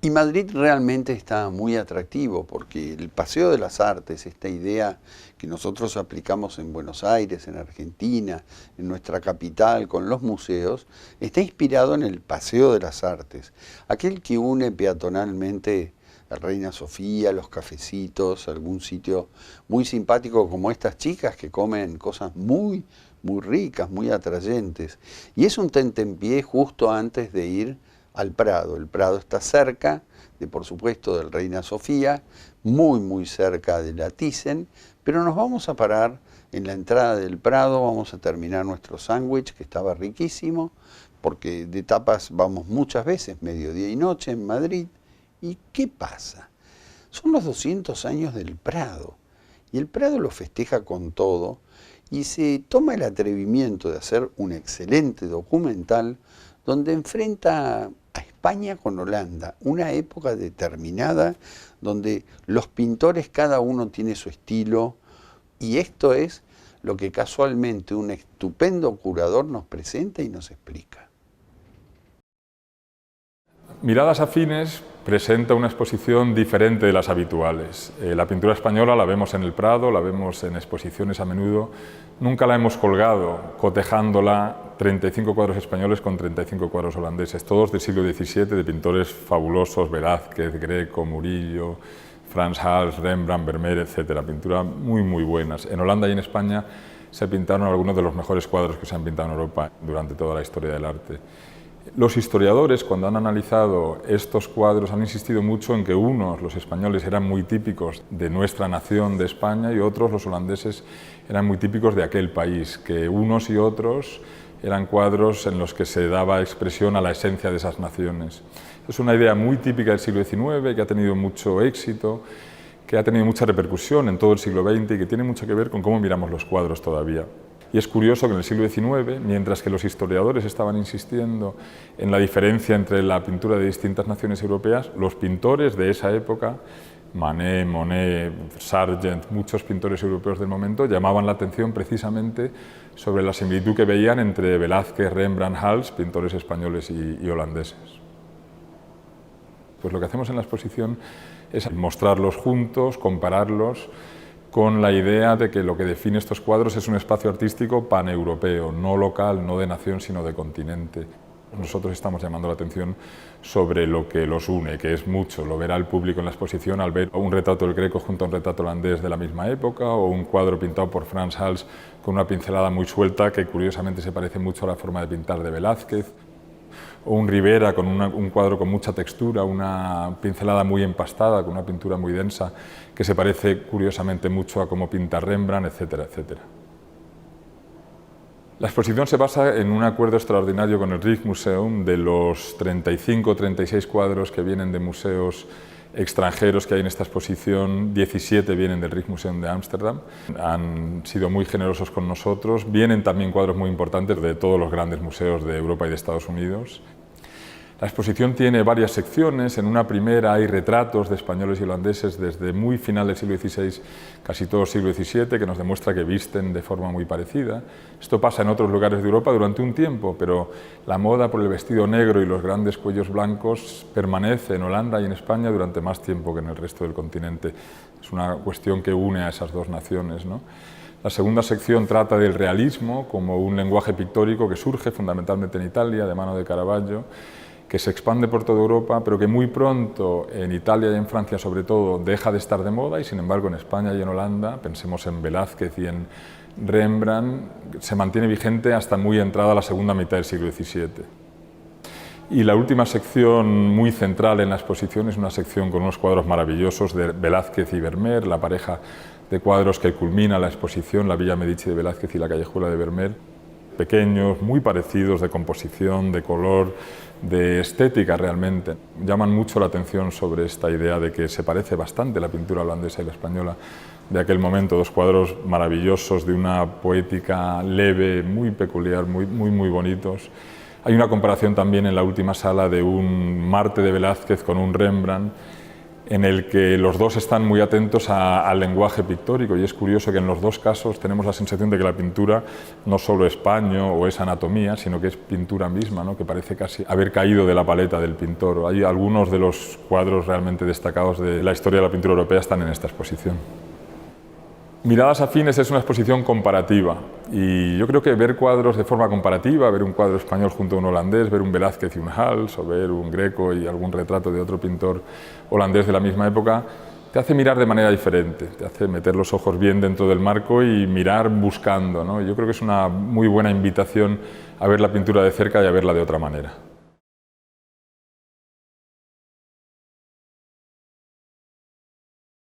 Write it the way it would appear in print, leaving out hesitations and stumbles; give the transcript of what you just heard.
Y Madrid realmente está muy atractivo porque el Paseo de las Artes, esta idea que nosotros aplicamos en Buenos Aires, en Argentina, en nuestra capital, con los museos, está inspirado en el Paseo de las Artes, aquel que une peatonalmente la Reina Sofía, los cafecitos, algún sitio muy simpático como estas chicas que comen cosas muy ricas, muy atrayentes. Y es un tentempié justo antes de ir al Prado. El Prado está cerca de, por supuesto, del Reina Sofía, muy cerca de la Thyssen, pero nos vamos a parar en la entrada del Prado, vamos a terminar nuestro sándwich, que estaba riquísimo, porque de tapas vamos muchas veces, mediodía y noche en Madrid. ¿Y qué pasa? Son los 200 años del Prado, y el Prado lo festeja con todo, y se toma el atrevimiento de hacer un excelente documental donde enfrenta a España con Holanda, una época determinada donde los pintores cada uno tiene su estilo, y esto es lo que casualmente un estupendo curador nos presenta y nos explica. Miradas Afines presenta una exposición diferente de las habituales. La pintura española la vemos en el Prado, la vemos en exposiciones a menudo. Nunca la hemos colgado cotejándola 35 cuadros españoles con 35 cuadros holandeses, todos del siglo XVII, de pintores fabulosos, Velázquez, Greco, Murillo, Frans Hals, Rembrandt, Vermeer, etc. Pintura muy buenas. En Holanda y en España se pintaron algunos de los mejores cuadros que se han pintado en Europa durante toda la historia del arte. Los historiadores, cuando han analizado estos cuadros, han insistido mucho en que unos, los españoles, eran muy típicos de nuestra nación, de España, y otros, los holandeses, eran muy típicos de aquel país, que unos y otros eran cuadros en los que se daba expresión a la esencia de esas naciones. Es una idea muy típica del siglo XIX, que ha tenido mucho éxito, que ha tenido mucha repercusión en todo el siglo XX y que tiene mucho que ver con cómo miramos los cuadros todavía. Y es curioso que en el siglo XIX, mientras que los historiadores estaban insistiendo en la diferencia entre la pintura de distintas naciones europeas, los pintores de esa época, Manet, Monet, Sargent, muchos pintores europeos del momento, llamaban la atención precisamente sobre la similitud que veían entre Velázquez, Rembrandt, Hals, pintores españoles y holandeses. Pues lo que hacemos en la exposición es mostrarlos juntos, compararlos, con la idea de que lo que define estos cuadros es un espacio artístico paneuropeo, no local, no de nación, sino de continente. Nosotros estamos llamando la atención sobre lo que los une, que es mucho. Lo verá el público en la exposición al ver un retrato del Greco junto a un retrato holandés de la misma época, o un cuadro pintado por Frans Hals con una pincelada muy suelta que curiosamente se parece mucho a la forma de pintar de Velázquez, o un Rivera con un cuadro con mucha textura, una pincelada muy empastada, con una pintura muy densa, que se parece curiosamente mucho a cómo pinta Rembrandt, etcétera, etcétera. La exposición se basa en un acuerdo extraordinario con el Rijksmuseum. De los 35 o 36 cuadros que vienen de museos extranjeros que hay en esta exposición, 17 vienen del Rijksmuseum de Ámsterdam. Han sido muy generosos con nosotros. Vienen también cuadros muy importantes de todos los grandes museos de Europa y de Estados Unidos. La exposición tiene varias secciones. En una primera hay retratos de españoles y holandeses desde muy final del siglo XVI, casi todo el siglo XVII, que nos demuestra que visten de forma muy parecida. Esto pasa en otros lugares de Europa durante un tiempo, pero la moda por el vestido negro y los grandes cuellos blancos permanece en Holanda y en España durante más tiempo que en el resto del continente. Es una cuestión que une a esas dos naciones, ¿no? La segunda sección trata del realismo como un lenguaje pictórico que surge fundamentalmente en Italia, de mano de Caravaggio, que se expande por toda Europa, pero que muy pronto en Italia y en Francia sobre todo deja de estar de moda, y sin embargo en España y en Holanda, pensemos en Velázquez y en Rembrandt, se mantiene vigente hasta muy entrada la segunda mitad del siglo XVII. Y la última sección muy central en la exposición es una sección con unos cuadros maravillosos de Velázquez y Vermeer, la pareja de cuadros que culmina la exposición, la Villa Medici de Velázquez y la Callejuela de Vermeer, pequeños, muy parecidos de composición, de color, de estética realmente. Llaman mucho la atención sobre esta idea de que se parece bastante la pintura holandesa y la española de aquel momento, dos cuadros maravillosos de una poética leve, muy peculiar, muy bonitos. Hay una comparación también en la última sala de un Marte de Velázquez con un Rembrandt, en el que los dos están muy atentos al lenguaje pictórico, y es curioso que en los dos casos tenemos la sensación de que la pintura no solo es paño o es anatomía, sino que es pintura misma, ¿no? Que parece casi haber caído de la paleta del pintor. Hay algunos de los cuadros realmente destacados de la historia de la pintura europea están en esta exposición. Miradas afines es una exposición comparativa, y yo creo que ver cuadros de forma comparativa, ver un cuadro español junto a un holandés, ver un Velázquez y un Hals, o ver un Greco y algún retrato de otro pintor holandés de la misma época, te hace mirar de manera diferente, te hace meter los ojos bien dentro del marco y mirar buscando, ¿no? Yo creo que es una muy buena invitación a ver la pintura de cerca y a verla de otra manera.